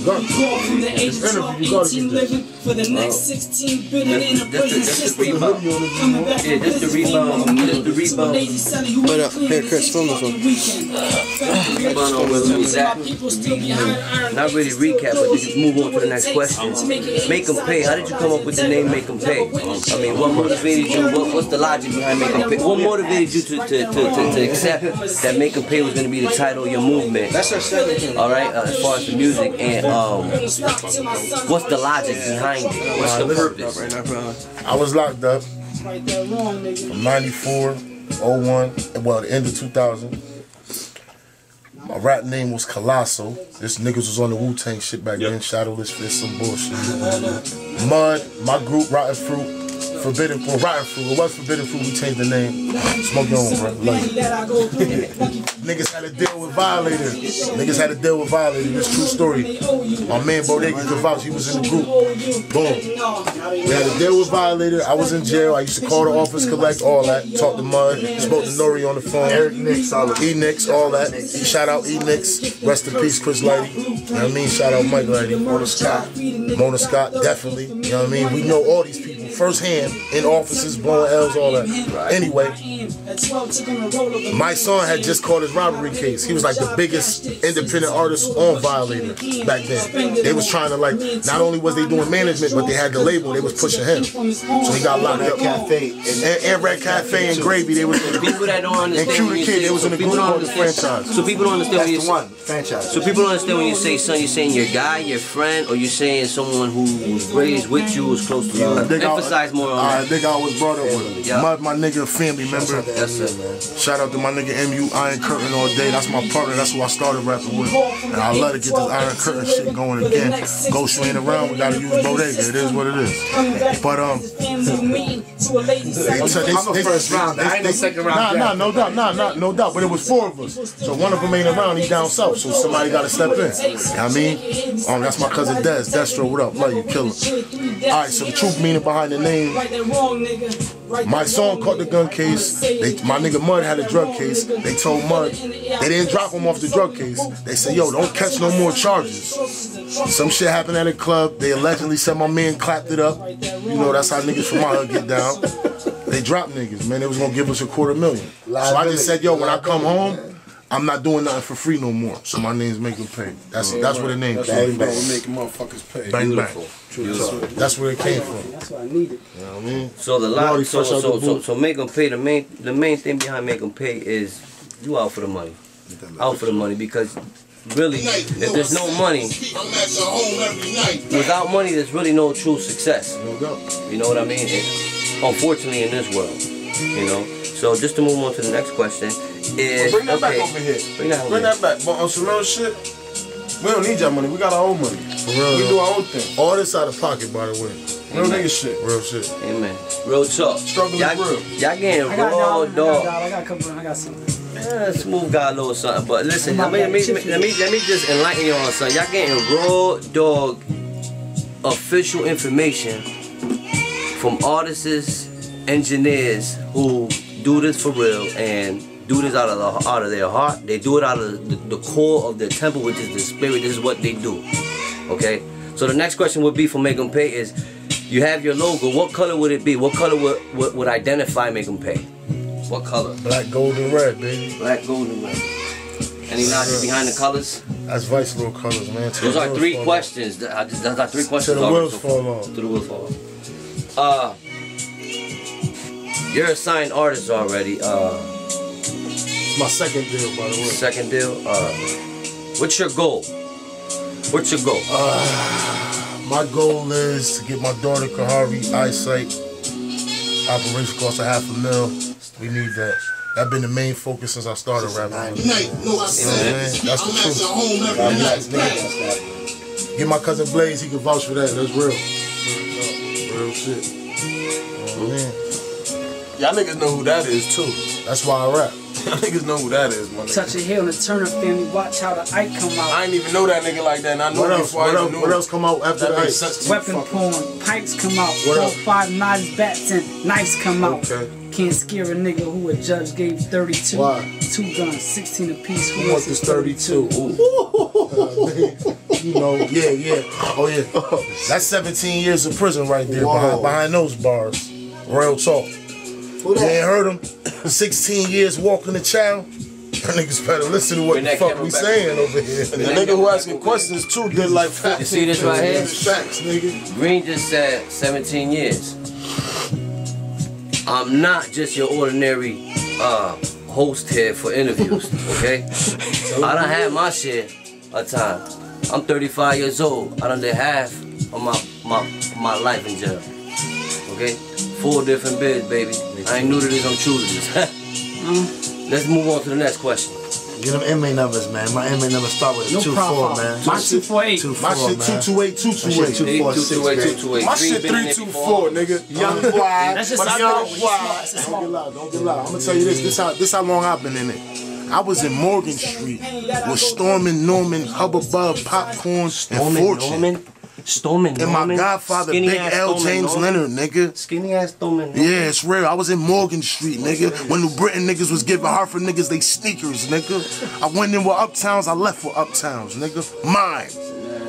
got this interview, you gotta get this. For the next 16 billion in a prison system. Yeah, just the rebound. Just the rebound. But here, Chris, film this one. Not really recap, but just move on to the next question. Makempay. How did you come up with the name Makempay? I mean, what motivated you? What's the logic behind Makempay? What motivated you to accept that Makempay was going to be the title of your movement? All right, as far as the music, and what's the logic behind it? What's the purpose? I was locked up from 94, 01, well, the end of 2000. My rap name was Colossal. This niggas was on the Wu-Tang shit back then. Shadowless Fist, some bullshit. Mud, my group, Rotten Fruit. Forbidden, well, Rotten Fruit. It was Forbidden Fruit. We changed the name. Smoke your own, bro. Love you. Niggas had to deal with violators. Niggas had to deal with violators. This true story. My man Bodega could vouch. He was in the group. Boom. We had to deal with violators. I was in jail. I used to call the office, collect all that. Talk to Mud. Spoke to Nori on the phone. Eric Nix, E-Nix, all that. Shout out E-Nix. Rest in peace, Chris Lighty. You know what I mean? Shout out Mike Lighty. Mona Scott, definitely. You know what I mean? We know all these people firsthand in offices, blowing L's, all that. Anyway, my son had just caught his robbery case. He was like the biggest independent artist on Violator back then. They was trying to, like, not only was they doing management, but they had the label. They was pushing him. So he got locked up. And Red Cafe and Gravy, they was in the group. People that don't understand. And Q the Kid, they was in the group called the franchise. So people don't understand when you say So people don't understand when you say son, you're saying your guy, your friend, or you're saying someone who was raised with you, was close to you. Emphasize more on that. Nigga I was brought up with. Mud, my nigga, family member. That's it, man. Shout out to my nigga M.U. Iron Curtain all day. That's my partner. That's who I started rapping with. And I love to get this Iron Curtain shit going again. Ghost ain't around. We gotta use Bodega. It is what it is. But I'm a first round. I ain't no second round. No doubt. But it was 4 of us. So one of them ain't around. He down south. So somebody gotta step in. You know what I mean? That's my cousin Des. Destro, what up? Love you, killer. All right. So the truth meaning behind the name. My song caught the gun case. My nigga Mud had a drug case. They told Mud they didn't drop him off the drug case. They said, yo, don't catch no more charges. Some shit happened at a club. They allegedly said my man clapped it up. You know, that's how niggas from my hood get down. They dropped niggas, man. They was gonna give us $250,000. So I just said, yo, when I come home, I'm not doing nothing for free no more. So my name's Makempay. That's where the name came from. We're making motherfuckers pay. Bang bang. That's where it came from. That's what I needed. You know what I mean? So so Makempay, the main thing behind Makempay is you out for the money. Out for the money, because really, if there's no money, without money there's really no true success. You know what I mean? Unfortunately in this world. You know? So just to move on to the next question is bring that back over here. Bring that back. But on some real shit, we don't need your money. We got our own money. For real. We do our own thing. All this out of pocket, by the way. Real nigga shit. Real shit. Amen. Real talk. Struggle is real. Y'all getting raw dog. I got a couple. I got something. Smooth got a little something, but listen, let me just enlighten you on something. Y'all getting raw dog official information from artists, engineers who do this for real and do this out of their heart. They do it out of the core of their temple, which is the spirit. This is what they do. Okay. So the next question would be for Makempay is, you have your logo. What color would it be? What color would identify Makempay? What color? Black, gold, and red, baby. Black, gold, and red. Any logic behind the colors? That's Vice Lord colors, man. Those are 3 questions. That's 3 questions. To the wheels fall off. To the wheels fall off. You're a signed artist already. My second deal, by the way. Second deal. What's your goal? What's your goal? My goal is to get my daughter Kahari eyesight. Operation costs $500,000. We need that. That's been the main focus since I started rapping. That's the truth. Get my cousin Blaze, he can vouch for that. That's real. Real shit. Y'all niggas know who that is too. That's why I rap. Y'all niggas know who that is, my nigga. Touch a heel in the Turner family. Watch how the Ike come out. I ain't even know that nigga like that. And I know what else come out after the Ike? Weapon porn, pipes come out. 4 or 5 knives, bats, and knives come out. Okay. Can't scare a nigga who a judge gave 32. Why? 2 guns, 16 apiece. Who wants this 32? you know, yeah. Oh yeah. That's 17 years of prison right there behind those bars. Real talk. You ain't heard him? 16 years walking the child. Niggas better listen to what the fuck we saying over here. The nigga who asking questions too did like 15. You see this right here? Facts, nigga. Green just said 17 years. I'm not just your ordinary host here for interviews, okay? I done had my share of time. I'm 35 years old. I done did half of my life in jail. Okay? 4 different bids, baby. I ain't new to this, I'm true to this. Let's move on to the next question. Get them inmate numbers, man. My inmate number start with a 24, man. My 248. My shit 228, 228. 228. My shit 324, nigga. Young boy. That's just Young a boy. small. Don't get loud. I'm gonna tell you this how long I've been in it. I was in Morgan Street with Stormin' Norman, Hubba Bub, Popcorn, and Fortune. Stormin' And my godfather, Big L. James Leonard, nigga. Skinny ass Stormin'. Yeah, it's real. I was in Morgan Street, nigga. When New Britain niggas was giving Hartford niggas they sneakers, nigga. I went in with Uptowns, I left with Uptowns, nigga. Mine.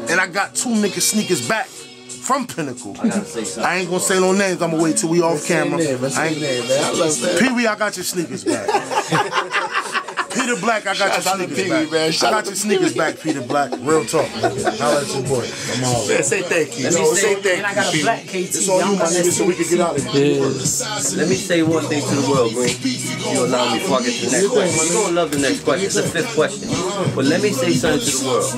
And I got 2 niggas sneakers back from Pinnacle. I gotta say something. I ain't gonna say no names, I'm gonna wait till we off camera. Pee-wee, I got your sneakers back. Peter Black, I got your sneakers back. I got your sneakers back, Peter Black. Real talk, nigga. Holla at your boy. I'm all right. Say thank you. Say thank you. And I got a black KT. It's all you, my nigga, so we can get out of here. Let me say one thing to the world, Green. You allow me before I get to the next question. You're gonna love the next question. It's the 5th question. But let me say something to the world.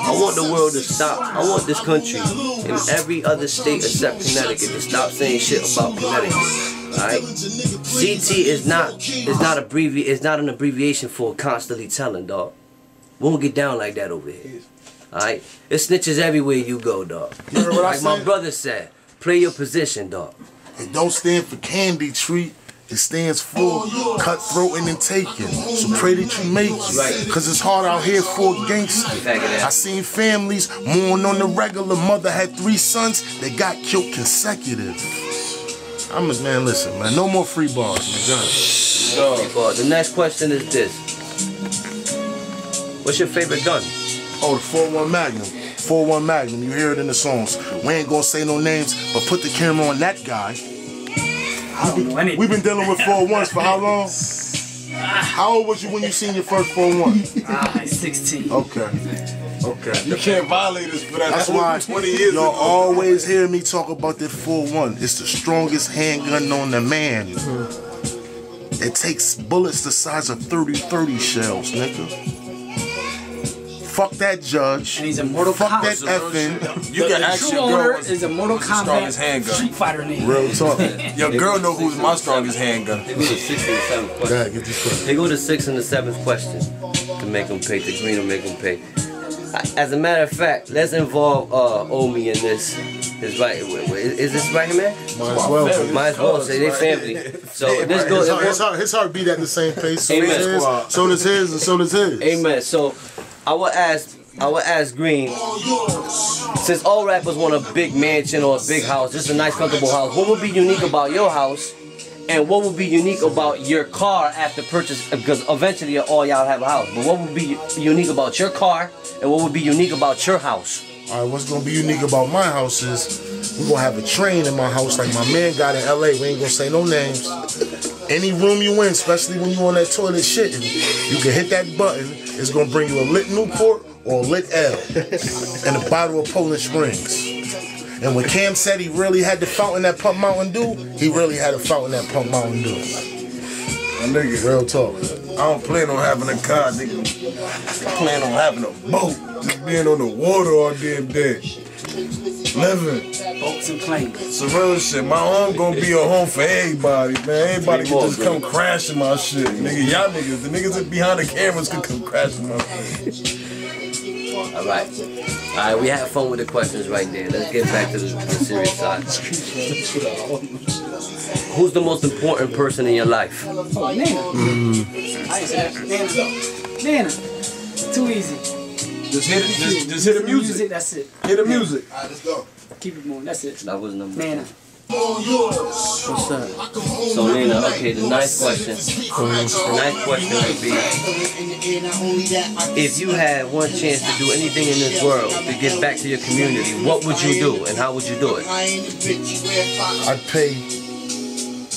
I want the world to stop. I want this country and every other state except Connecticut to stop saying shit about Connecticut. Alright? CT is not an abbreviation for constantly telling, dog. We won't get down like that over here. Alright? It's snitches everywhere you go, dog. You heard what I like my said? brother said, play your position, dog. It don't stand for candy treat. It stands for cutthroating and taking. So pray that you make it. Right. Cause it's hard out here for a gangster. I seen families mourn on the regular. Mother had 3 sons that got killed consecutive. Man, listen, man. No more free bars, man. The next question is this. What's your favorite gun? Oh, the 4-1 Magnum. 4-1 Magnum. You hear it in the songs. We ain't gonna say no names, but put the camera on that guy. We've been dealing with 4-1s for how long? How old was you when you seen your first 4-1? 16. Okay. You can't violate us for that. That's why 20 years y'all ago. always hear me talk about that 4-1. It's the strongest handgun known to man. It takes bullets the size of 30 shells, nigga. Fuck that judge. And he's a Mortal Fuck Kombat. that effing. You can ask True your owner girl is a Mortal strongest Kombat handgun. Street Fighter name. Real talk. Your girl know who's my strongest handgun. They go to 6th and the 7th question. God, get this question. They go to 6th and the 7th question to make them pay. The Green will make them pay. As a matter of fact, let's involve Omi in this. Is this right, man? Might as well say they family. So this goes. His heart beat at the same pace. So Amen. does his, and so does his. Amen. So I would ask Green, since all rappers want a big mansion or a big house, just a nice comfortable house, what would be unique about your house? And what would be unique about your car after purchase? Because eventually all y'all have a house. But what would be unique about your car? And what would be unique about your house? All right, what's gonna be unique about my house is we're gonna have a train in my house like my man got in LA. We ain't gonna say no names. Any room you in, especially when you on that toilet shitting, you can hit that button. It's gonna bring you a lit Newport or a lit L and a bottle of Poland Springs. And when Cam said he really had the fountain that pump Mountain Dew, he really had a fountain that pump Mountain Dew. Nigga, real talk. I don't plan on having a car, nigga. I plan on having a boat. Just being on the water all damn day. Living. Boats and planes. It's a real shit. My home gonna be a home for everybody, man. Everybody can just come crashing my shit. Nigga, y'all niggas, the niggas that behind the cameras can come crashing my shit. Alright, we had fun with the questions right there. Let's get back to the serious side. Who's the most important person in your life? Oh, Nana. I ain't say that. Nana. Too easy. Just hit the music. That's it. Hit the music. Alright, let's go. Keep it moving. That's it. That was number Nana. What's up? So Nina, okay, the nice question. The nice question would be, if you had one chance to do anything in this world to give back to your community, what would you do and how would you do it? I'd pay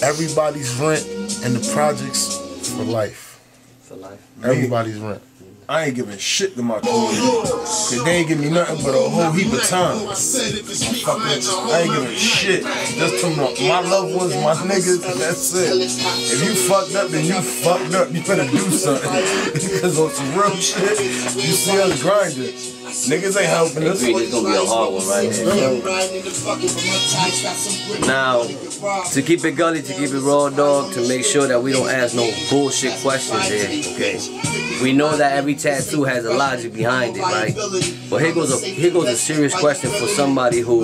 everybody's rent in the projects for life. For life. Everybody's rent. I ain't giving shit to my community. Cause they ain't give me nothing but a whole heap of time. I ain't giving shit. Just to my loved ones, my niggas, and that's it. If you fucked up, then you fucked up. You better do something. Because on some real shit, you see us grinding. Niggas ain't helping us. This gonna be a hard one right here. Now, to keep it gully, to keep it raw, dog, to make sure that we don't ask no bullshit questions here, okay? We know that every tattoo has a logic behind it, right? But here goes a serious question for somebody who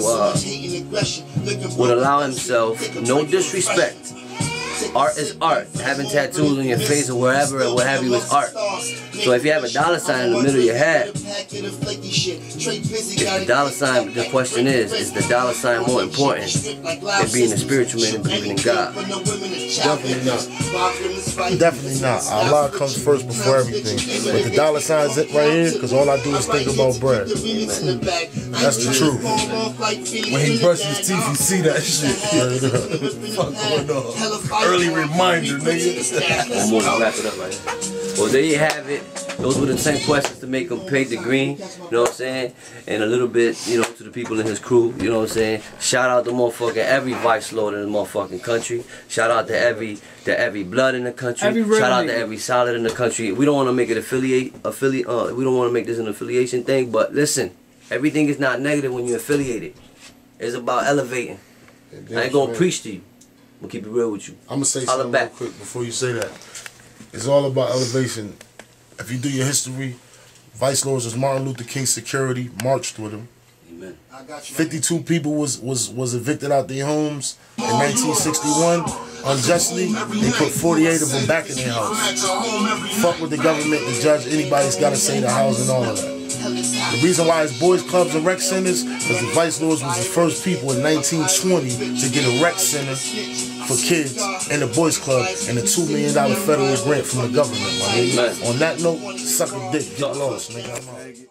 would allow himself, no disrespect. Art is art. Having tattoos on your face or wherever or what have you is art. So if you have a dollar sign in the middle of your head, if the dollar sign, the question is the dollar sign more important than being a spiritual man and believing in God? Definitely not. Definitely not. Allah comes first before everything. But the dollar sign's it right here, because all I do is think about bread. That's the truth. When he brushes his teeth, you see that shit. Fuck going on. Early reminder, nigga. One more to wrap it up right here. Well, there you have it. Those were the 10 questions to make him pay the green, you know what I'm saying? And a little bit, you know, to the people in his crew, you know what I'm saying? Shout out to motherfucking every vice lord in the motherfucking country. Shout out to every blood in the country. Shout out to every solid in the country. We don't want to make it we don't want to make this an affiliation thing, but listen, everything is not negative when you're affiliated. It's about elevating. I ain't gonna preach to you. I'm gonna keep it real with you. I'm gonna say something real quick before you say that. It's all about elevation. If you do your history, Vice Lords was Martin Luther King's security, marched with him. Amen. 52 people was evicted out their homes in 1961 unjustly. They put 48 of them back in their house. Fuck with the government, the judge, anybody's got to say the house and all of that. The reason why it's boys clubs and rec centers, because the Vice Lords was the first people in 1920 to get a rec center for kids and the boys club and a $2 million federal grant from the government. My nigga. On that note, suck a dick, get lost, nigga.